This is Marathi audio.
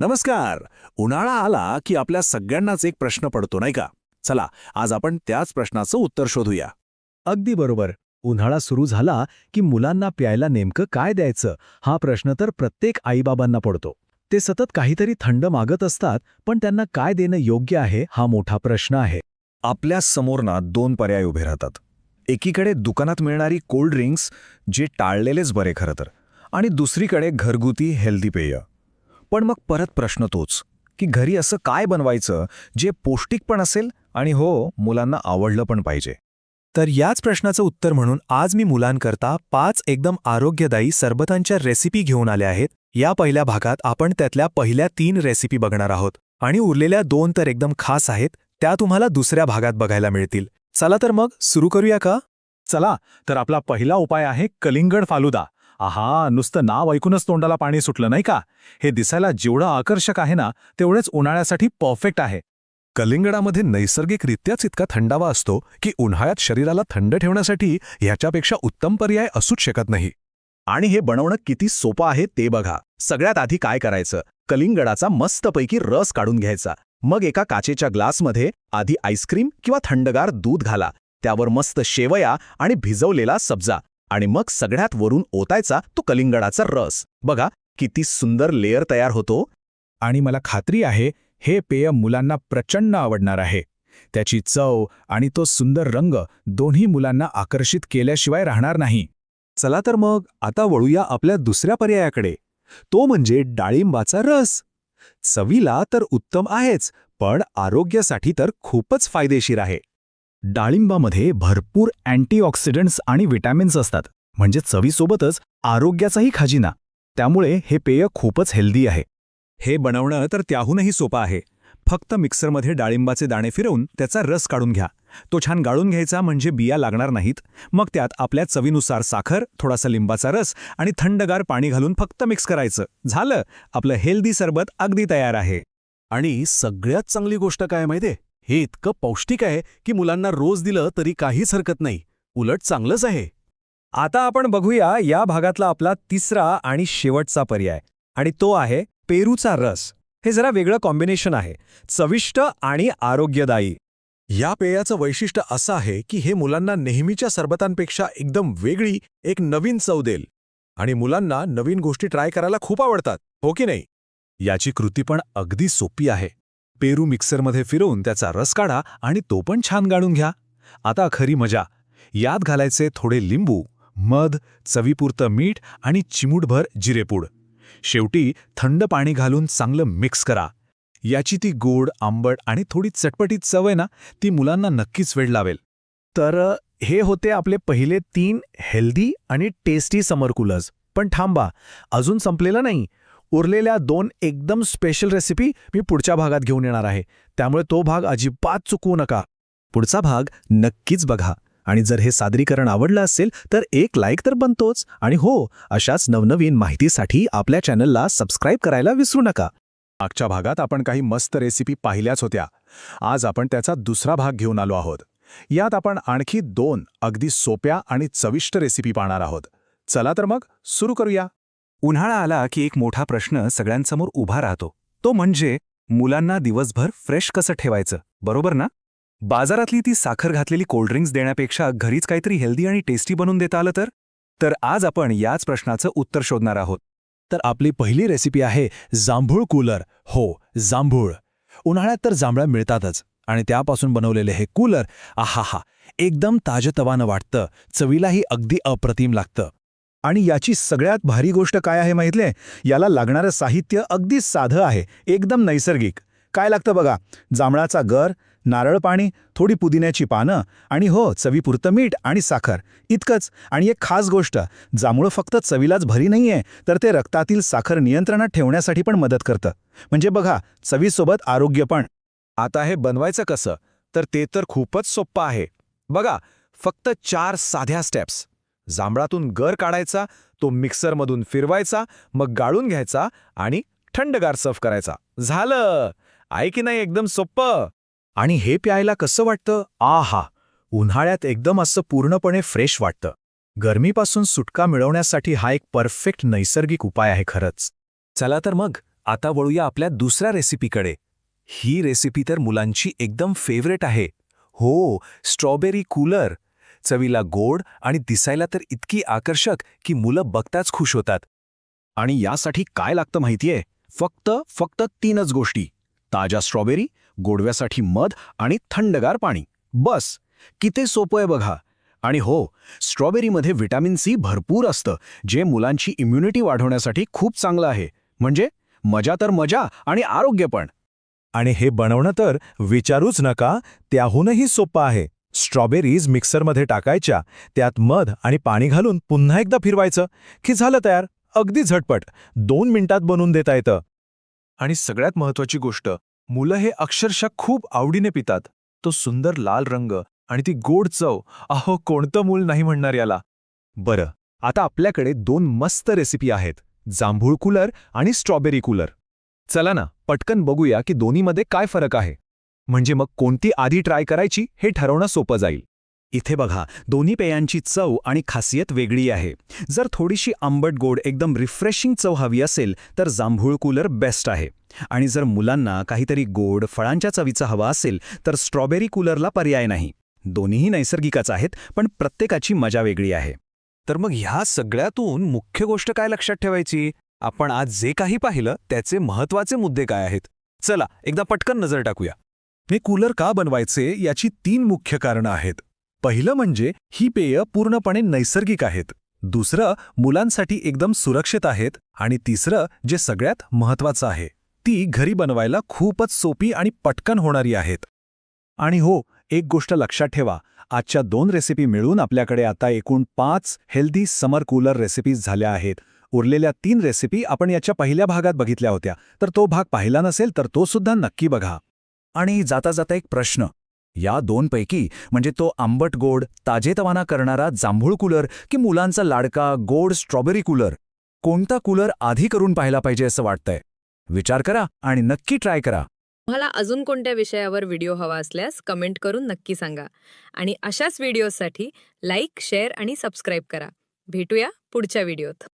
नमस्कार. उन्हाळा आला की आपल्या सगळ्यांनाच एक प्रश्न पडतो नाही का? चला आज आपण त्याच प्रश्नाचं उत्तर शोधूया. अगदी बरोबर. उन्हाळा सुरू झाला की मुलांना प्यायला नेमकं काय द्यायचं हा प्रश्न तर प्रत्येक आईबाबांना पडतो. ते सतत काहीतरी थंड मागत असतात, पण त्यांना काय देणं योग्य आहे हा मोठा प्रश्न आहे. आपल्या समोर ना दोन पर्याय उभे राहतात. एकीकडे दुकानात मिळणारी कोल्ड ड्रिंक्स, जे टाळलेलेच बरे खरं तर, आणि दुसरीकडे घरगुती हेल्दी पेय. पण मग परत प्रश्न तोच की घरी असं काय बनवायचं जे पौष्टिक पण असेल आणि हो, मुलांना आवडलं पण पाहिजे. तर याच प्रश्नाचं उत्तर म्हणून आज मी मुलांकरता 5 एकदम आरोग्यदायी सरबतांच्या रेसिपी घेऊन आल्या आहेत. या पहिल्या भागात आपण त्यातल्या पहिल्या 3 रेसिपी बघणार आहोत आणि उरलेल्या 2 तर एकदम खास आहेत, त्या तुम्हाला दुसऱ्या भागात बघायला मिळतील. चला तर मग सुरू करूया का? चला तर आपला पहिला उपाय आहे कलिंगड फालुदा. आहा, नुसतं नाव ऐकूनच तोंडाला पाणी सुटलं नाही का? हे दिसायला जेवढं आकर्षक आहे ना, तेवढेच उन्हाळ्यासाठी परफेक्ट आहे. कलिंगडामध्ये नैसर्गिकरित्याच इतका थंडावा असतो की उन्हाळ्यात शरीराला थंड ठेवण्यासाठी ह्याच्यापेक्षा उत्तम पर्याय असूच शकत नाही. आणि हे बनवणं किती सोपं आहे ते बघा. सगळ्यात आधी काय करायचं, कलिंगडाचा मस्तपैकी रस काढून घ्यायचा. मग एका काचेच्या ग्लासमध्ये आधी आईस्क्रीम किंवा थंडगार दूध घाला. त्यावर मस्त शेवया आणि भिजवलेला सब्जा, आणि मग सगळ्यात वरून ओतायचा तो कलिंगडाचा रस. बघा किती सुंदर लेयर तयार होतो. आणि मला खात्री आहे हे पेय मुलांना प्रचंड आवडणार आहे. त्याची चव आणि तो सुंदर रंग दोन्ही मुलांना आकर्षित केल्याशिवाय राहणार नाही. चला तर मग आता वळूया आपल्या दुसऱ्या पर्यायाकडे. तो म्हणजे डाळिंबाचा रस. चवीला तर उत्तम आहेच, पण आरोग्यासाठी तर खूपच फायदेशीर आहे. डाळिंबामध्ये भरपूर अँटीऑक्सिडंट्स आणि विटॅमिन्स असतात, म्हणजे चवीसोबतच आरोग्याचाही खजिना. त्यामुळे हे पेय खूपच हेल्दी आहे. हे बनवणं तर त्याहूनही सोपं आहे. फक्त मिक्सरमध्ये डाळिंबाचे दाणे फिरवून त्याचा रस काढून घ्या. तो छान गाळून घ्यायचा, म्हणजे बिया लागणार नाहीत. मग त्यात आपल्या चवीनुसार साखर, थोडासा लिंबाचा रस आणि थंडगार पाणी घालून फक्त मिक्स करायचं. झालं, आपलं हेल्दी सरबत अगदी तयार आहे. आणि सगळ्यात चांगली गोष्ट काय माहितीये, हे इतकं पौष्टिक आहे की मुलांना रोज दिलं तरी काहीच हरकत नाही. उलट चांगलंच आहे. आता आपण बघूया या भागातला आपला तिसरा आणि शेवटचा पर्याय, आणि तो आहे पेरूचा रस. हे जरा वेगळं कॉम्बिनेशन आहे, चविष्ट आणि आरोग्यदायी. या पेयाचं वैशिष्ट्य असं आहे की हे मुलांना नेहमीच्या सरबतांपेक्षा एकदम वेगळी एक नवीन चव देईल. आणि मुलांना नवीन गोष्टी ट्राय करायला खूप आवडतात, हो की नाही? याची कृती पण अगदी सोपी आहे. पेरू मिक्सरमध्ये फिरवून त्याचा रस काढा आणि तो पण छान गाळून घ्या. आता खरी मजा. यात घालायचे थोडे लिंबू, मध, चवीपुरतं मीठ आणि चिमूटभर जिरेपूड. शेवटी थंड पाणी घालून चांगलं मिक्स करा. याची ती गोड, आंबट आणि थोडी चटपटीत चव आहे ना, ती मुलांना नक्कीच वेड लावेल. तर हे होते आपले पहिले 3 हेल्दी आणि टेस्टी समर कूलर्स. पण थांबा, अजून संपलेलं नाही. उरलेल्या 2 एकदम स्पेशल रेसिपी मी पुढच्या भागात घेऊन येणार आहे, त्यामुळे तो भाग अजिबात चुकवू नका. पुढचा भाग नक्कीच बघा. आणि जर हे सादरीकरण आवडलं असेल तर एक लाईक तर बनतोच. आणि हो, अशाच नवनवीन माहितीसाठी आपल्या चॅनलला सबस्क्राईब करायला विसरू नका. मागच्या भागात आपण काही मस्त रेसिपी पाहिल्याच होत्या. आज आपण त्याचा दुसरा भाग घेऊन आलो आहोत. यात आपण आणखी 2 अगदी सोप्या आणि चविष्ट रेसिपी पाहणार आहोत. चला तर मग सुरू करूया. उन्हाळा आला की एक मोठा प्रश्न सगळ्यांसमोर उभा राहतो. तो म्हणजे मुलांना दिवसभर फ्रेश कसं ठेवायचं, बरोबर ना? बाजारातली ती साखर घातलेली कोल्ड्रिंक्स देण्यापेक्षा घरीच काहीतरी हेल्दी आणि टेस्टी बनवून देता आलं तर आज आपण याच प्रश्नाचं उत्तर शोधणार आहोत. तर आपली पहिली रेसिपी आहे जांभूळ कूलर. हो, जांभूळ. उन्हाळ्यात तर जांभळं मिळतातच, आणि त्यापासून बनवलेले हे कूलर, आहाहा, एकदम ताजतवानं वाटतं, चवीलाही अगदी अप्रतिम लागतं. आणि याची सगळ्यात भारी गोष्ट काय आहे माहितीये? याला लागणारं साहित्य अगदी साधं आहे, एकदम नैसर्गिक. काय लागतं बघा, जांभळाचा गर, नारळ पाणी, थोडी पुदिन्याची पानं, आणि हो, चवीपुरतं मीठ आणि साखर, इतकंच. आणि एक खास गोष्ट, जांभूळ फक्त चवीलाच भरी नाहीये, तर ते रक्तातील साखर नियंत्रणात ठेवण्यासाठी पण मदत करतं. म्हणजे बघा, चवीसोबत आरोग्य पण. आता हे बनवायचं कसं, तर ते तर खूपच सोपं आहे. बघा, फक्त 4 साध्या स्टेप्स. जांभळातून गर काढायचा, तो मिक्सरमधून फिरवायचा, मग गाळून घ्यायचा आणि थंडगार सर्व्ह करायचा. झालं. आहे की नाही एकदम सोपं? आणि हे प्यायला कसं वाटतं? आहा, उन्हाळ्यात एकदम असं पूर्णपणे फ्रेश वाटतं. गरमीपासून सुटका मिळवण्यासाठी हा एक परफेक्ट नैसर्गिक उपाय आहे खरंच. चला तर मग आता वळूया आपल्या दुसऱ्या रेसिपीकडे. ही रेसिपी तर मुलांची एकदम फेवरेट आहे. हो, स्ट्रॉबेरी कूलर. चवीला गोड आणि दिसायला तर इतकी आकर्षक की मुलं बघताच खुश होतात. आणि यासाठी काय लागतं माहितीये? फक्त 3च गोष्टी. ताज्या स्ट्रॉबेरी, गोडव्यासाठी मध आणि थंडगार पाणी. बस. किती सोपं आहे बघा. आणि हो, स्ट्रॉबेरीमध्ये व्हिटॅमिन सी भरपूर असतं, जे मुलांची इम्युनिटी वाढवण्यासाठी खूप चांगलं आहे. म्हणजे मजा तर मजा आणि आरोग्य पण. आणि हे बनवणं तर विचारूच नका, त्याहूनही सोपं आहे. स्ट्रॉबेरीज मिक्सरमध्ये टाकायच्या, त्यात मध आणि पाणी घालून पुन्हा एकदा फिरवायचं की झालं तयार. अगदी झटपट 2 मिनिटात बनवून देता येतं. आणि सगळ्यात महत्वाची गोष्ट, मुलं हे अक्षरशः खूप आवडीने पितात. तो सुंदर लाल रंग आणि ती गोड चव, अहो कोणतं मूल नाही म्हणणार याला. बरं, आता आपल्याकडे 2 मस्त रेसिपी आहेत, जांभूळ कूलर आणि स्ट्रॉबेरी कूलर. चला ना, पटकन बघूया की दोन्हीमध्ये काय फरक आहे. म्हणजे मग कोणती आधी ट्राय करायची हे ठरवणं सोपं जाईल. इथे बघा, दोन्ही पेयांची चव आणि खासियत वेगळी आहे. जर थोडीशी आंबट गोड एकदम रिफ्रेशिंग चव हवी असेल तर जांभूळ कूलर बेस्ट आहे. आणि जर मुलांना काहीतरी गोड फळांच्या चवीचं हवं असेल तर स्ट्रॉबेरी कूलरला पर्याय नाही. दोन्हीही नैसर्गिकच आहेत, पण प्रत्येकाची मजा वेगळी आहे. तर मग ह्या सगळ्यातून मुख्य गोष्ट काय लक्षात ठेवायची? आपण आज जे काही पाहिलं त्याचे महत्वाचे मुद्दे काय आहेत? चला एकदा पटकन नजर टाकूया. हे कूलर का बनवायचे याची 3 मुख्य कारणं आहेत. पहिलं म्हणजे ही पेय पूर्णपणे नैसर्गिक आहेत. दुसरं, मुलांसाठी एकदम सुरक्षित आहेत. आणि तिसरं, जे सगळ्यात महत्वाचं आहे, ती घरी बनवायला खूपच सोपी आणि पटकन होणारी आहेत. आणि हो, एक गोष्ट लक्षात ठेवा, आजच्या 2 रेसिपी मिळून आपल्याकडे आता एकूण 5 हेल्दी समर कूलर रेसिपीज झाल्या आहेत. उरलेल्या 3 रेसिपी आपण याच्या पहिल्या भागात बघितल्या होत्या, तर तो भाग पाहिला नसेल तर तो सुद्धा नक्की बघा. आणि जाता जाता एक प्रश्न, या 2 पैकी म्हणजे तो आंबट गोड ताजेतवाना करणारा जांभूळ कूलर की मुलांचा लाडका गोड स्ट्रॉबेरी कूलर, कोणता कूलर आधी करून पाहायला पाहिजे असं वाटतंय? विचार करा आणि नक्की ट्राय करा. तुम्हाला अजून कोणत्या विषयावर व्हिडिओ हवा असल्यास कमेंट करून नक्की सांगा. आणि अशाच व्हिडिओसाठी लाईक, शेअर आणि सबस्क्राईब करा. भेटूया पुढच्या व्हिडिओत.